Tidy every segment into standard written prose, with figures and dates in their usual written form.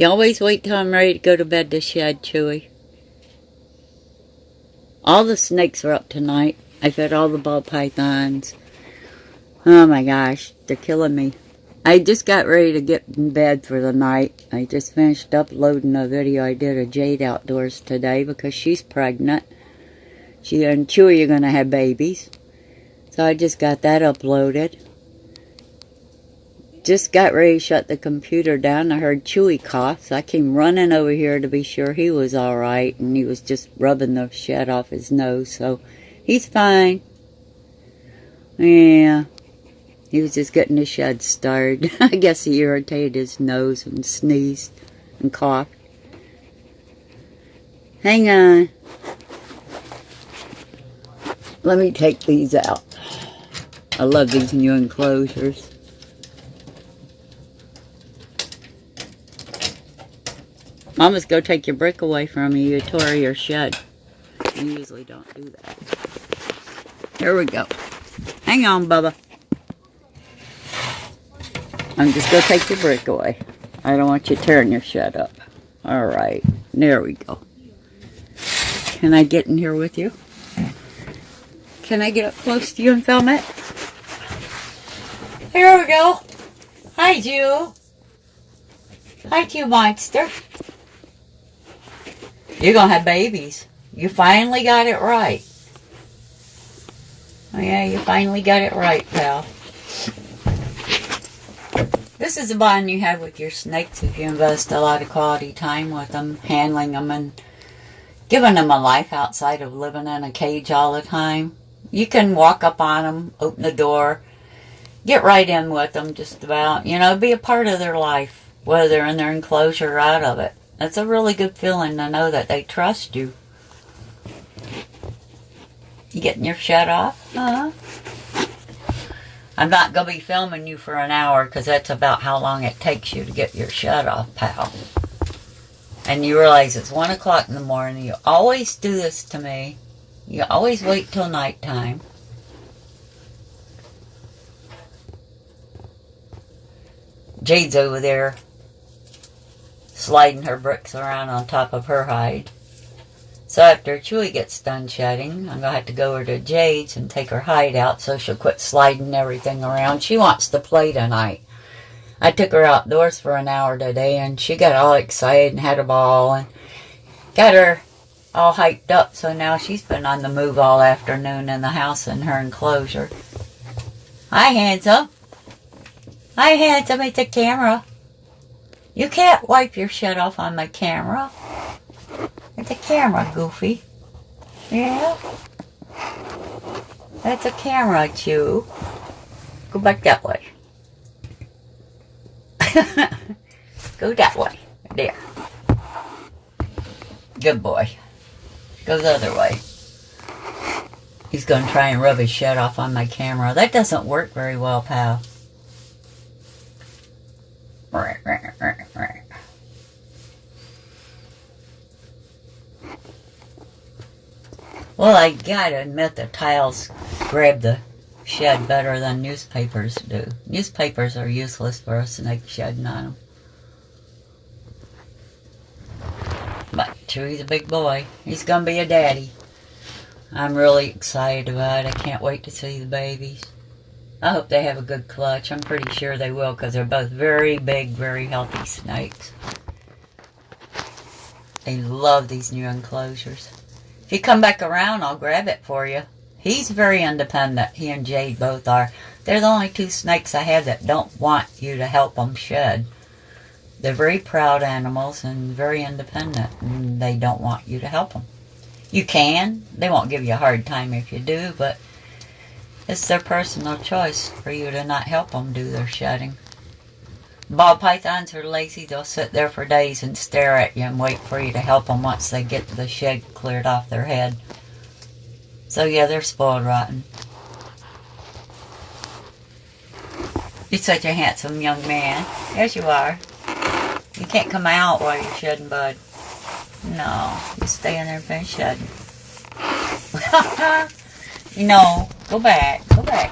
You always wait till I'm ready to go to bed to shed, Chewy. All the snakes are up tonight. I fed all the ball pythons. Oh my gosh, they're killing me. I just got ready to get in bed for the night. I just finished uploading a video I did of Jade outdoors today because she's pregnant. She and Chewy are going to have babies. So I just got that uploaded. Just got ready to shut the computer down. I heard Chewy cough, so I came running over here to be sure he was alright. And he was just rubbing the shed off his nose, so he's fine. Yeah, he was just getting the shed started. I guess he irritated his nose and sneezed and coughed. Hang on. Let me take these out. I love these new enclosures. Mama's go take your brick away from you. You tore your shed. You usually don't do that. Here we go. Hang on, Bubba. I'm just going to take your brick away. I don't want you tearing your shed up. Alright. There we go. Can I get in here with you? Can I get up close to you and film it? Here we go. Hi, Jew. Hi, you monster. You're going to have babies. You finally got it right. Oh, yeah, you finally got it right, pal. This is the bond you have with your snakes if you invest a lot of quality time with them, handling them, and giving them a life outside of living in a cage all the time. You can walk up on them, open the door, get right in with them just about. You know, be a part of their life, whether they're in their enclosure or out of it. It's a really good feeling to know that they trust you. You getting your shed off? I'm not going to be filming you for an hour because that's about how long it takes you to get your shed off, pal. And you realize it's 1 o'clock in the morning. You always do this to me. You always wait till nighttime. Jade's over there sliding her bricks around on top of her hide. So after Chewy gets done shedding, I'm going to have to go over to Jade's and take her hide out so she'll quit sliding everything around. She wants to play tonight. I took her outdoors for an hour today and she got all excited and had a ball and got her all hyped up. So now she's been on the move all afternoon in the house in her enclosure. Hi, handsome. Hi, handsome. It's a camera. You can't wipe your shit off on my camera. It's a camera, Goofy. Yeah? That's a camera, Chew. Go back that way. Go that way. There. Good boy. Go the other way. He's going to try and rub his shit off on my camera. That doesn't work very well, pal. Well, I gotta admit the tiles grab the shed better than newspapers do. Newspapers are useless for a snake shedding on them. But Chewy's a big boy. He's gonna be a daddy. I'm really excited about it. I can't wait to see the babies. I hope they have a good clutch. I'm pretty sure they will because they're both very big, very healthy snakes. They love these new enclosures. If you come back around, I'll grab it for you. He's very independent. He and Jade both are. They're the only two snakes I have that don't want you to help them shed. They're very proud animals and very independent, and they don't want you to help them. You can. They won't give you a hard time if you do, but it's their personal choice for you to not help them do their shedding. Ball pythons are lazy. They'll sit there for days and stare at you and wait for you to help them once they get the shed cleared off their head. So yeah, they're spoiled rotten. You're such a handsome young man. Yes, you are. You can't come out while you're shedding, bud. No, you stay in there and finish shedding. No, go back. Go back.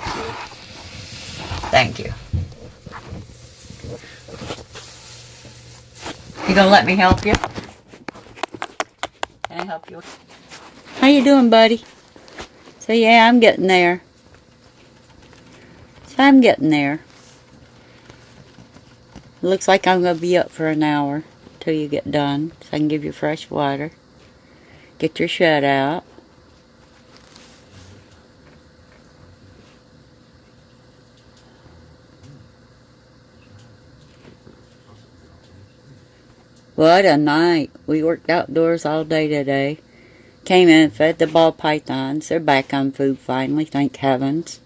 Thank you. You gonna let me help you? Can I help you? How you doing, buddy? So yeah, I'm getting there. I'm getting there. It looks like I'm going to be up for an hour till you get done, so I can give you fresh water. Get your shed out. What a night. We worked outdoors all day today. Came in, fed the ball pythons. They're back on food finally, thank heavens.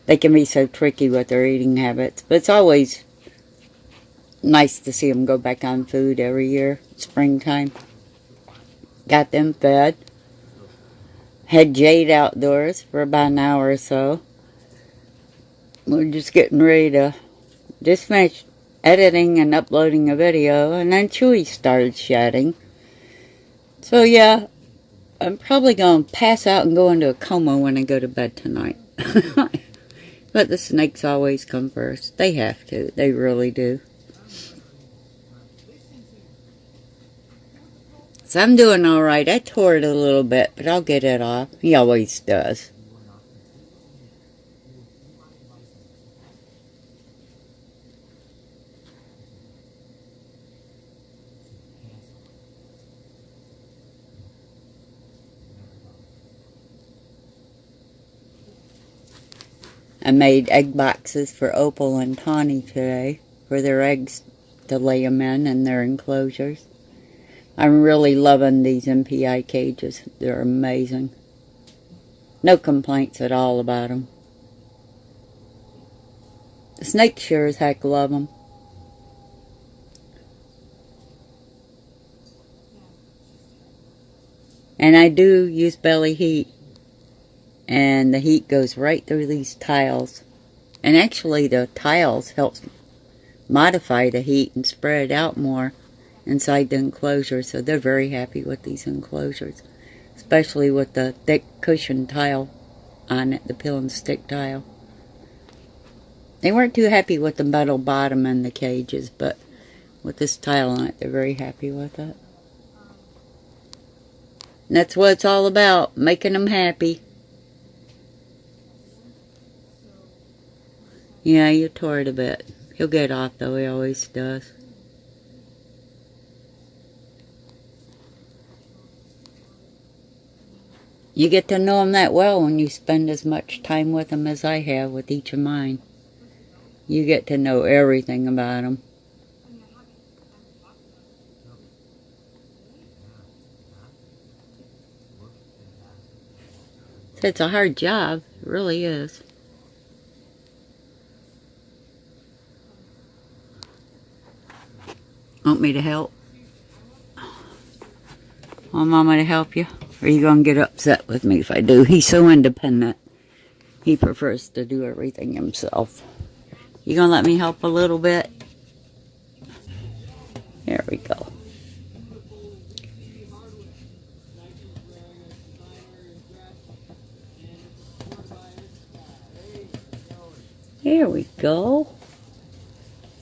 They can be so tricky with their eating habits, but it's always nice to see them go back on food every year, springtime. Got them fed. Had Jade outdoors for about an hour or so. We're just getting ready to just finish editing and uploading a video, and then Chewy started shedding. So yeah, I'm probably going to pass out and go into a coma when I go to bed tonight. But the snakes always come first. They have to. They really do. So I'm doing alright. I tore it a little bit, but I'll get it off. He always does. I made egg boxes for Opal and Tawny today for their eggs to lay them in their enclosures. I'm really loving these MPI cages. They're amazing. No complaints at all about them. The snakes sure as heck love them. And I do use belly heat. And the heat goes right through these tiles. And actually the tiles help modify the heat and spread it out more inside the enclosure. So they're very happy with these enclosures. Especially with the thick cushion tile on it, the peel and stick tile. They weren't too happy with the metal bottom in the cages, but with this tile on it, they're very happy with it. And that's what it's all about, making them happy. Yeah, you tore it a bit. He'll get off though, he always does. You get to know them that well when you spend as much time with them as I have with each of mine. You get to know everything about them. It's a hard job, it really is. Want me to help? Want Mama to help you? Or are you going to get upset with me if I do? He's so independent. He prefers to do everything himself. You going to let me help a little bit? There we go. There we go.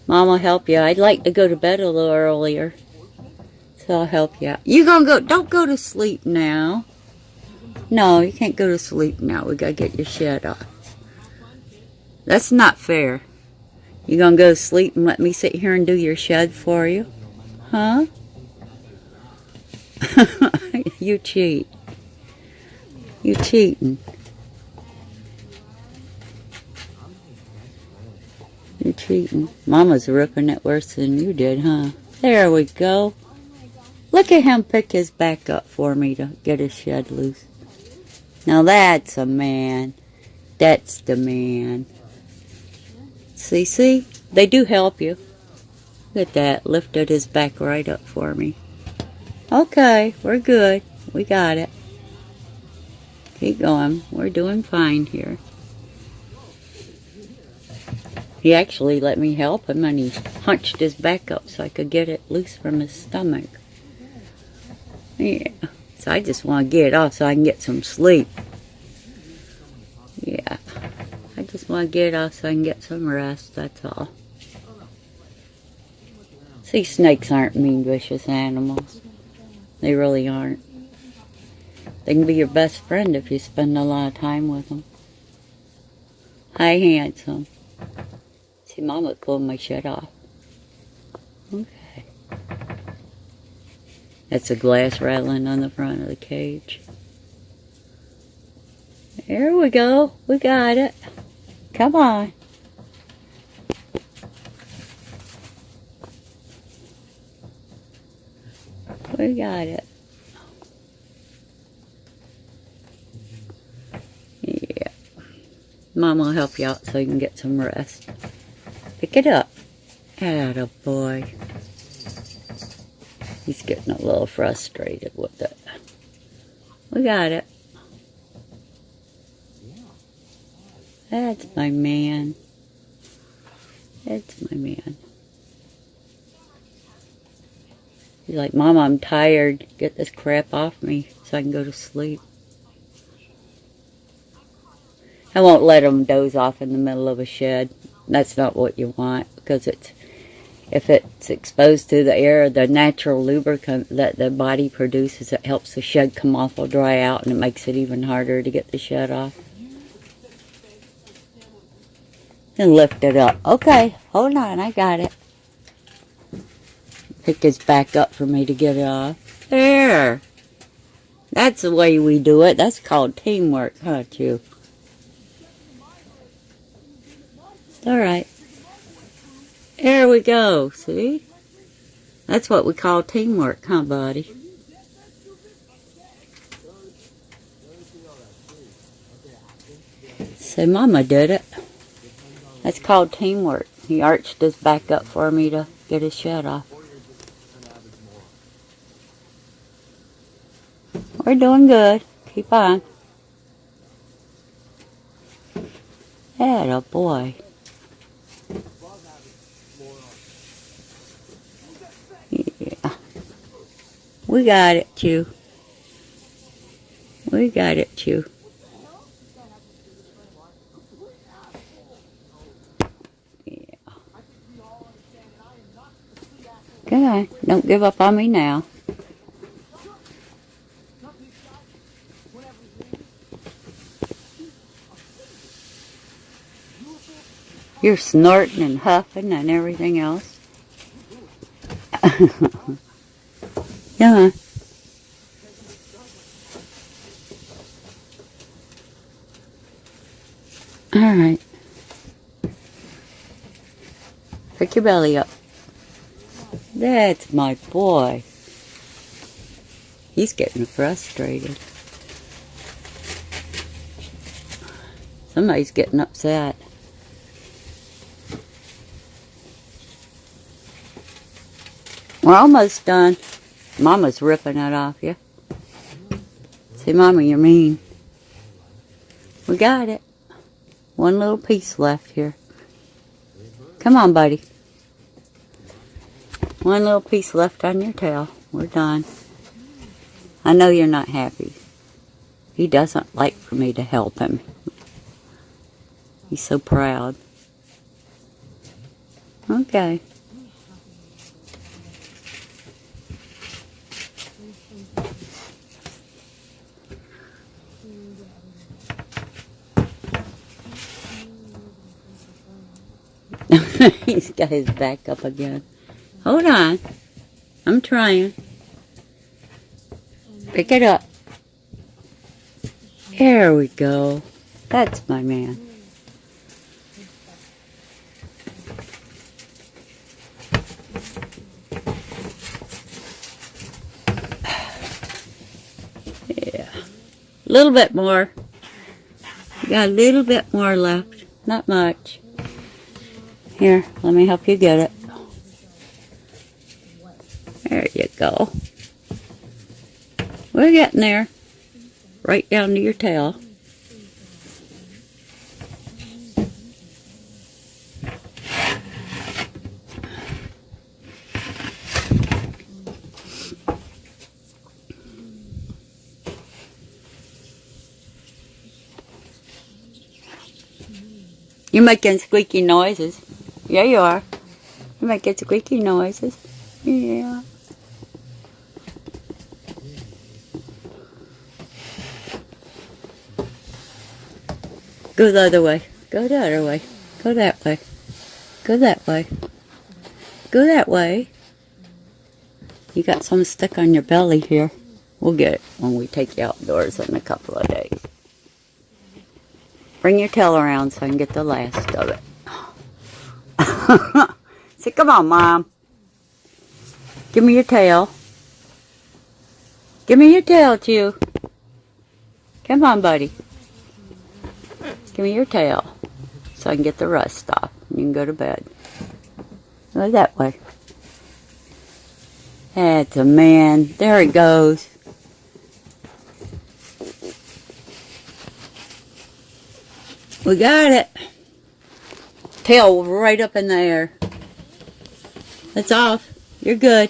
Mom will help you. I'd like to go to bed a little earlier. So I'll help you out. You gonna go? Don't go to sleep now. No, you can't go to sleep now. We gotta get your shed off. That's not fair. You gonna go to sleep and let me sit here and do your shed for you? Huh? You cheat. You cheating. You're cheating. Mama's ripping it worse than you did, huh? There we go. Look at him pick his back up for me to get his shed loose. Now that's a man. That's the man. See? They do help you. Look at that. Lifted his back right up for me. Okay, we're good. We got it. Keep going. We're doing fine here. He actually let me help him, and he hunched his back up so I could get it loose from his stomach. Yeah, so I just want to get it off so I can get some sleep. Yeah, I just want to get it off so I can get some rest, that's all. See, snakes aren't mean, vicious animals. They really aren't. They can be your best friend if you spend a lot of time with them. Hi, handsome. See, Mama pulled my shit off. Okay. That's the glass rattling on the front of the cage. There we go. We got it. Come on. We got it. Yeah. Mom will help you out so you can get some rest. Pick it up. Attaboy. He's getting a little frustrated with it. We got it. That's my man. That's my man. He's like, Mom, I'm tired. Get this crap off me so I can go to sleep. I won't let him doze off in the middle of a shed. That's not what you want, because if it's exposed to the air, the natural lubricant that the body produces, it helps the shed come off or dry out, and it makes it even harder to get the shed off. And lift it up. Okay, hold on, I got it. Pick his back up for me to get it off. There. That's the way we do it. That's called teamwork, huh, Chew? Alright. There we go, see? That's what we call teamwork, huh, buddy? So Mama did it. That's called teamwork. He arched his back up for me to get his shed off. We're doing good. Keep on. Attaboy. Yeah. We got it, Chew. We got it, Chew. Yeah. Come on. Don't give up on me now. You're snorting and huffing and everything else. Yeah. All right. Pick your belly up. That's my boy. He's getting frustrated. Somebody's getting upset. We're almost done. Mama's ripping it off you. See, Mama, you're mean. We got it. One little piece left here. Come on, buddy. One little piece left on your tail. We're done. I know you're not happy. He doesn't like for me to help him. He's so proud. Okay. He's got his back up again. Hold on. I'm trying. Pick it up. There we go. That's my man. Yeah. A little bit more. Got a little bit more left. Not much. Here, let me help you get it. There you go. We're getting there. Right down to your tail. You're making squeaky noises. Yeah, you are. You're making squeaky noises. Yeah. Go the other way. Go the other way. Go that way. Go that way. Go that way. You got some stuck on your belly here. We'll get it when we take you outdoors in a couple of days. Bring your tail around so I can get the last of it. Say, come on, Mom. Give me your tail. Give me your tail, Chew. Come on, buddy. Give me your tail so I can get the rust off. You can go to bed. Go that way. That's a man. There it goes. We got it. Tail right up in the air. It's off. You're good.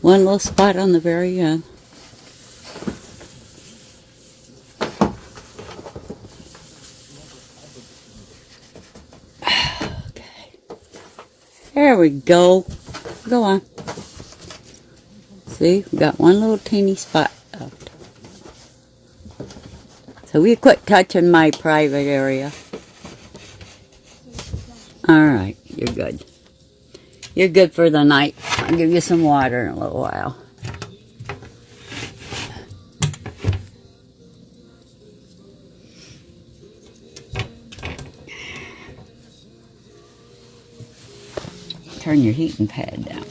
One little spot on the very end. Okay. There we go. Go on. See, we got one little teeny spot left. So we quit touching my private area. Alright, you're good. You're good for the night. I'll give you some water in a little while. Turn your heating pad down.